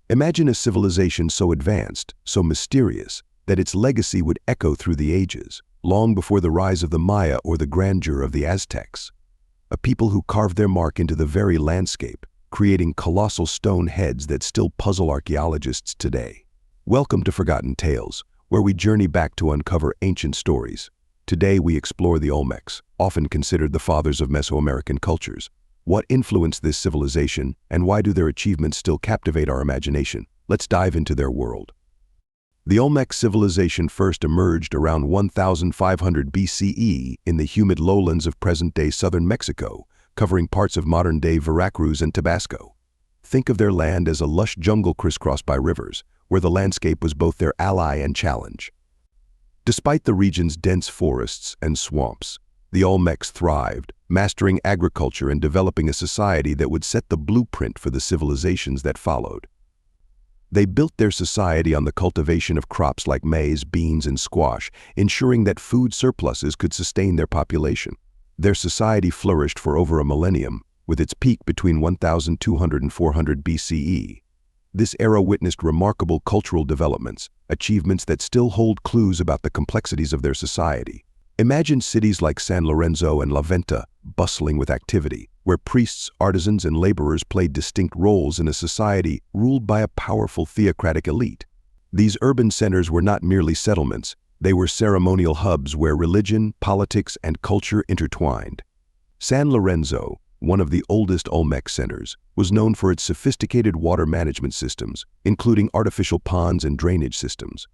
Imagine a civilization so advanced, so mysterious, that its legacy would echo through the ages, long before the rise of the Maya or the grandeur of the Aztecs. A people who carved their mark into the very landscape, creating colossal stone heads that still puzzle archaeologists today. Welcome to Forgotten Tales, where we journey back to uncover ancient stories. Today we explore the Olmecs, often considered the fathers of Mesoamerican cultures. What influenced this civilization, and why do their achievements still captivate our imagination? Let's dive into their world. The Olmec civilization first emerged around 1500 BCE in the humid lowlands of present-day southern Mexico, covering parts of modern-day Veracruz and Tabasco. Think of their land as a lush jungle crisscrossed by rivers, where the landscape was both their ally and challenge. Despite the region's dense forests and swamps, the Olmecs thrived, mastering agriculture and developing a society that would set the blueprint for the civilizations that followed. They built their society on the cultivation of crops like maize, beans, and squash, ensuring that food surpluses could sustain their population. Their society flourished for over a millennium, with its peak between 1200 and 400 BCE. This era witnessed remarkable cultural developments, achievements that still hold clues about the complexities of their society. Imagine cities like San Lorenzo and Venta bustling with activity, where priests, artisans, and laborers played distinct roles in a society ruled by a powerful theocratic elite. These urban centers were not merely settlements, they were ceremonial hubs where religion, politics, and culture intertwined. San Lorenzo, one of the oldest Olmec centers, was known for its sophisticated water management systems, including artificial ponds and drainage systems.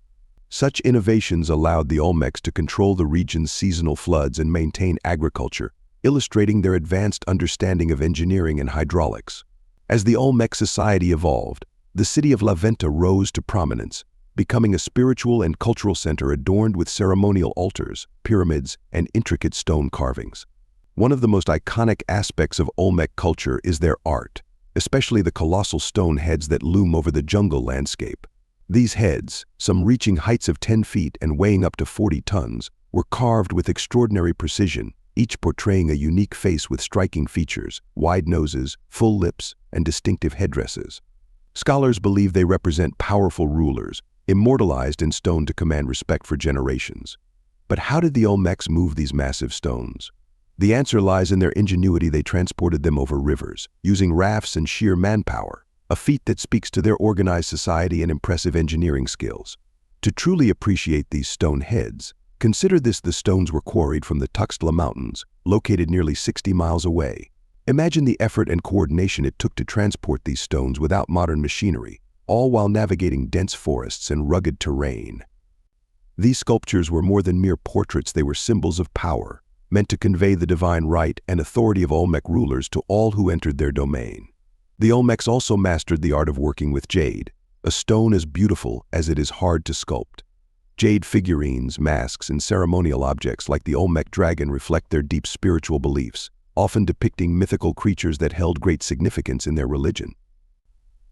Such innovations allowed the Olmecs to control the region's seasonal floods and maintain agriculture, illustrating their advanced understanding of engineering and hydraulics. As the Olmec society evolved, the city of Venta rose to prominence, becoming a spiritual and cultural center adorned with ceremonial altars, pyramids, and intricate stone carvings. One of the most iconic aspects of Olmec culture is their art, especially the colossal stone heads that loom over the jungle landscape. These heads, some reaching heights of 10 feet and weighing up to 40 tons, were carved with extraordinary precision, each portraying a unique face with striking features, wide noses, full lips, and distinctive headdresses. Scholars believe they represent powerful rulers, immortalized in stone to command respect for generations. But how did the Olmecs move these massive stones? The answer lies in their ingenuity. They transported them over rivers, using rafts and sheer manpower, a feat that speaks to their organized society and impressive engineering skills. To truly appreciate these stone heads, consider this: the stones were quarried from the Tuxtla Mountains, located nearly 60 miles away. Imagine the effort and coordination it took to transport these stones without modern machinery, all while navigating dense forests and rugged terrain. These sculptures were more than mere portraits. They were symbols of power, meant to convey the divine right and authority of Olmec rulers to all who entered their domain. The Olmecs also mastered the art of working with jade, a stone as beautiful as it is hard to sculpt. Jade figurines, masks, and ceremonial objects like the Olmec dragon reflect their deep spiritual beliefs, often depicting mythical creatures that held great significance in their religion.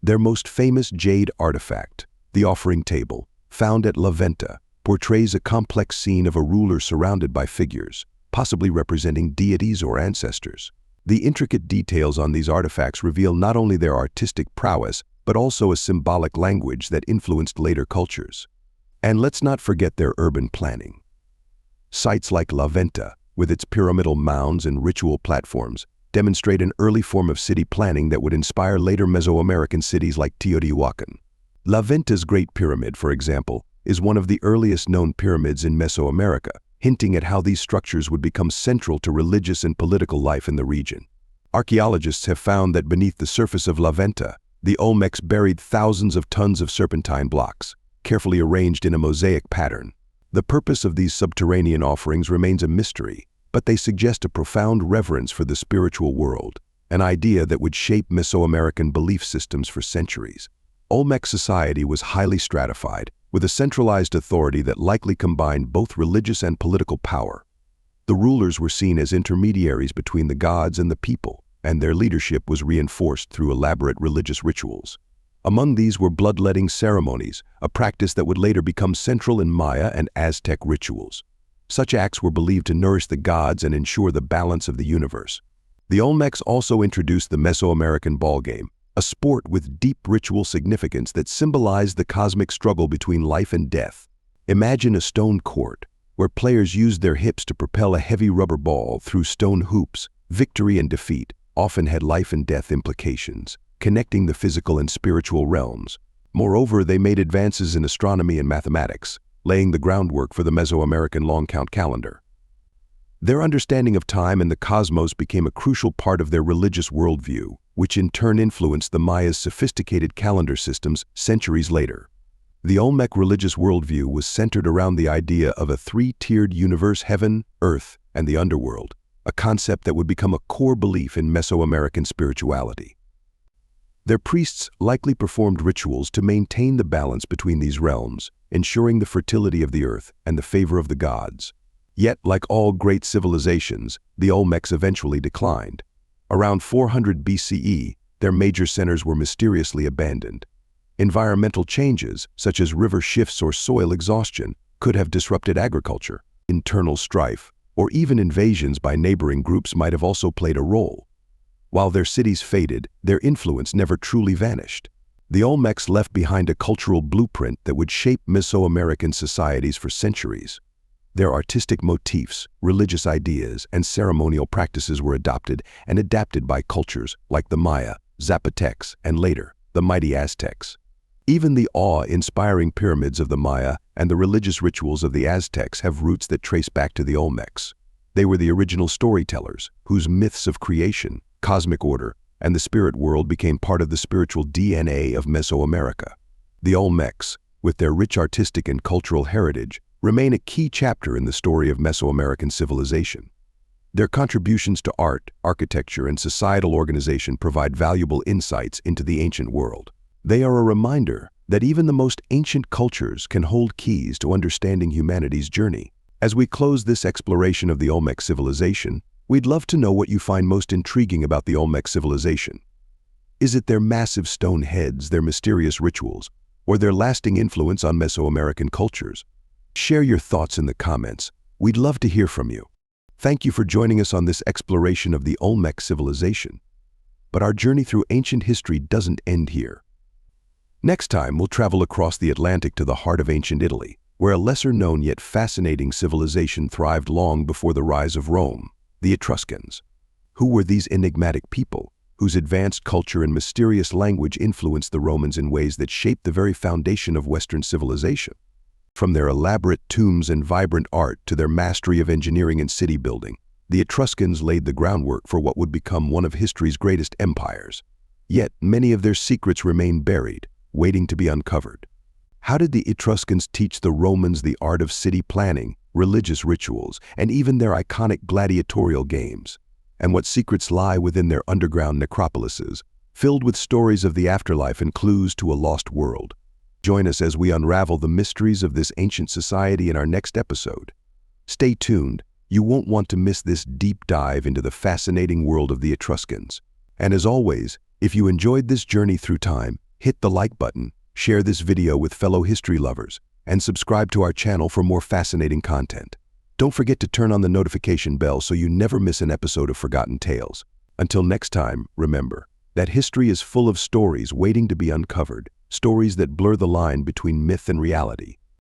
Their most famous jade artifact, the offering table, found at Venta, portrays a complex scene of a ruler surrounded by figures, possibly representing deities or ancestors. The intricate details on these artifacts reveal not only their artistic prowess, but also a symbolic language that influenced later cultures. And let's not forget their urban planning. Sites like Venta, with its pyramidal mounds and ritual platforms, demonstrate an early form of city planning that would inspire later Mesoamerican cities like Teotihuacan. Venta's Great Pyramid, for example, is one of the earliest known pyramids in Mesoamerica, hinting at how these structures would become central to religious and political life in the region. Archaeologists have found that beneath the surface of Venta, the Olmecs buried thousands of tons of serpentine blocks, carefully arranged in a mosaic pattern. The purpose of these subterranean offerings remains a mystery, but they suggest a profound reverence for the spiritual world, an idea that would shape Mesoamerican belief systems for centuries. Olmec society was highly stratified, with a centralized authority that likely combined both religious and political power. The rulers were seen as intermediaries between the gods and the people, and their leadership was reinforced through elaborate religious rituals. Among these were bloodletting ceremonies, a practice that would later become central in Maya and Aztec rituals. Such acts were believed to nourish the gods and ensure the balance of the universe. The Olmecs also introduced the Mesoamerican ballgame, a sport with deep ritual significance that symbolized the cosmic struggle between life and death. Imagine a stone court, where players used their hips to propel a heavy rubber ball through stone hoops. Victory and defeat often had life and death implications, connecting the physical and spiritual realms. Moreover, they made advances in astronomy and mathematics, laying the groundwork for the Mesoamerican long-count calendar. Their understanding of time and the cosmos became a crucial part of their religious worldview, which in turn influenced the Mayas' sophisticated calendar systems centuries later. The Olmec religious worldview was centered around the idea of a three-tiered universe: heaven, earth, and the underworld, a concept that would become a core belief in Mesoamerican spirituality. Their priests likely performed rituals to maintain the balance between these realms, ensuring the fertility of the earth and the favor of the gods. Yet, like all great civilizations, the Olmecs eventually declined. Around 400 BCE, their major centers were mysteriously abandoned. Environmental changes, such as river shifts or soil exhaustion, could have disrupted agriculture. Internal strife, or even invasions by neighboring groups might have also played a role. While their cities faded, their influence never truly vanished. The Olmecs left behind a cultural blueprint that would shape Mesoamerican societies for centuries. Their artistic motifs, religious ideas, and ceremonial practices were adopted and adapted by cultures like the Maya, Zapotecs, and later, the mighty Aztecs. Even the awe-inspiring pyramids of the Maya and the religious rituals of the Aztecs have roots that trace back to the Olmecs. They were the original storytellers, whose myths of creation, cosmic order, and the spirit world became part of the spiritual DNA of Mesoamerica. The Olmecs, with their rich artistic and cultural heritage, remain a key chapter in the story of Mesoamerican civilization. Their contributions to art, architecture, and societal organization provide valuable insights into the ancient world. They are a reminder that even the most ancient cultures can hold keys to understanding humanity's journey. As we close this exploration of the Olmec civilization, we'd love to know what you find most intriguing about the Olmec civilization. Is it their massive stone heads, their mysterious rituals, or their lasting influence on Mesoamerican cultures? Share your thoughts in the comments. We'd love to hear from you. Thank you for joining us on this exploration of the Olmec civilization. But our journey through ancient history doesn't end here. Next time, we'll travel across the Atlantic to the heart of ancient Italy, where a lesser-known yet fascinating civilization thrived long before the rise of Rome, the Etruscans. Who were these enigmatic people, whose advanced culture and mysterious language influenced the Romans in ways that shaped the very foundation of Western civilization? From their elaborate tombs and vibrant art to their mastery of engineering and city building, the Etruscans laid the groundwork for what would become one of history's greatest empires. Yet, many of their secrets remain buried, waiting to be uncovered. How did the Etruscans teach the Romans the art of city planning, religious rituals, and even their iconic gladiatorial games? And what secrets lie within their underground necropolises, filled with stories of the afterlife and clues to a lost world? Join us as we unravel the mysteries of this ancient society in our next episode. Stay tuned. You won't want to miss this deep dive into the fascinating world of the Etruscans. And as always, if you enjoyed this journey through time, hit the like button, share this video with fellow history lovers, and subscribe to our channel for more fascinating content. Don't forget to turn on the notification bell so you never miss an episode of Forgotten Tales. Until next time, remember that history is full of stories waiting to be uncovered, stories that blur the line between myth and reality.